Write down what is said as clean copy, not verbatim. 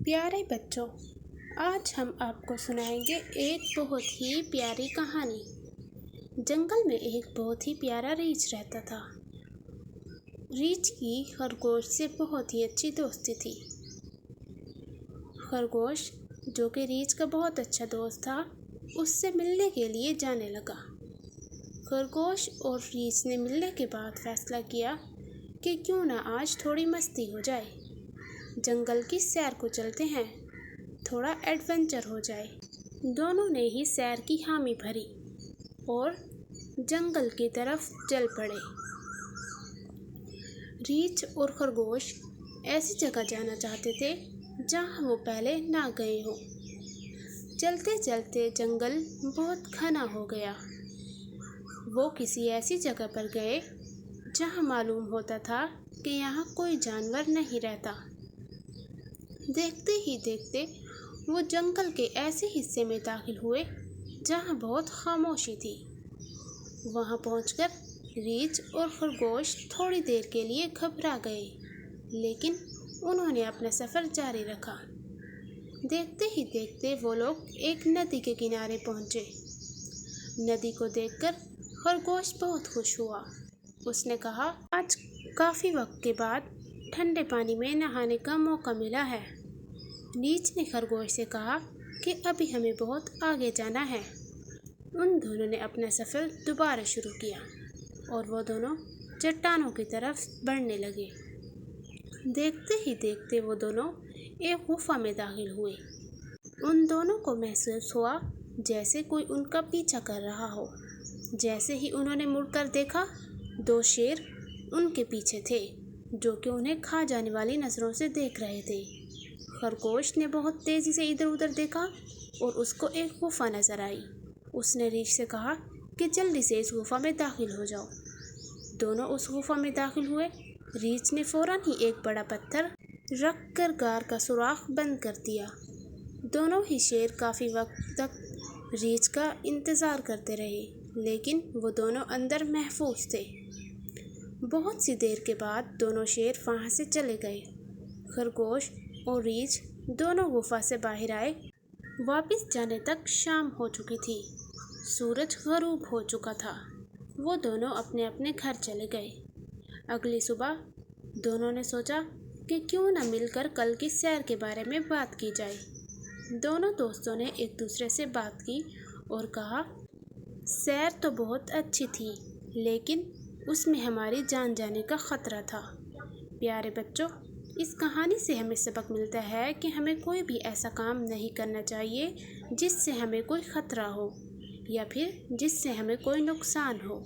प्यारे बच्चों, आज हम आपको सुनाएंगे एक बहुत ही प्यारी कहानी। जंगल में एक बहुत ही प्यारा रीछ रहता था। रीछ की खरगोश से बहुत ही अच्छी दोस्ती थी। खरगोश, जो कि रीछ का बहुत अच्छा दोस्त था, उससे मिलने के लिए जाने लगा। खरगोश और रीछ ने मिलने के बाद फैसला किया कि क्यों ना आज थोड़ी मस्ती हो जाए। जंगल की सैर को चलते हैं, थोड़ा एडवेंचर हो जाए। दोनों ने ही सैर की हामी भरी और जंगल की तरफ चल पड़े। रीछ और खरगोश ऐसी जगह जाना चाहते थे जहाँ वो पहले ना गए हों। चलते चलते जंगल बहुत घना हो गया। वो किसी ऐसी जगह पर गए जहाँ मालूम होता था कि यहाँ कोई जानवर नहीं रहता। देखते ही देखते वो जंगल के ऐसे हिस्से में दाखिल हुए जहाँ बहुत खामोशी थी। वहाँ पहुँचकर रीछ और खरगोश थोड़ी देर के लिए घबरा गए, लेकिन उन्होंने अपना सफ़र जारी रखा। देखते ही देखते वो लोग एक नदी के किनारे पहुँचे। नदी को देखकर खरगोश बहुत खुश हुआ। उसने कहा, आज काफ़ी वक्त के बाद ठंडे पानी में नहाने का मौका मिला है। रीछ ने खरगोश से कहा कि अभी हमें बहुत आगे जाना है। उन दोनों ने अपना सफ़र दोबारा शुरू किया और वो दोनों चट्टानों की तरफ बढ़ने लगे। देखते ही देखते वो दोनों एक गुफा में दाखिल हुए। उन दोनों को महसूस हुआ जैसे कोई उनका पीछा कर रहा हो। जैसे ही उन्होंने मुड़कर देखा, दो शेर उनके पीछे थे, जो कि उन्हें खा जाने वाली नज़रों से देख रहे थे। खरगोश ने बहुत तेज़ी से इधर उधर देखा और उसको एक गुफा नज़र आई। उसने रीछ से कहा कि जल्दी से इस गुफा में दाखिल हो जाओ। दोनों उस गुफा में दाखिल हुए। रीछ ने फ़ौरन ही एक बड़ा पत्थर रख कर गार का सुराख बंद कर दिया। दोनों ही शेर काफ़ी वक्त तक रीछ का इंतज़ार करते रहे, लेकिन वो दोनों अंदर महफूज थे। बहुत सी देर के बाद दोनों शेर वहाँ से चले गए। खरगोश और रीछ दोनों गुफा से बाहर आए। वापस जाने तक शाम हो चुकी थी। सूरज ग़रूब हो चुका था। वो दोनों अपने अपने घर चले गए। अगली सुबह दोनों ने सोचा कि क्यों न मिलकर कल की सैर के बारे में बात की जाए। दोनों दोस्तों ने एक दूसरे से बात की और कहा, सैर तो बहुत अच्छी थी, लेकिन उसमें हमारी जान जाने का ख़तरा था। प्यारे बच्चों, इस कहानी से हमें सबक मिलता है कि हमें कोई भी ऐसा काम नहीं करना चाहिए जिससे हमें कोई ख़तरा हो या फिर जिससे हमें कोई नुकसान हो।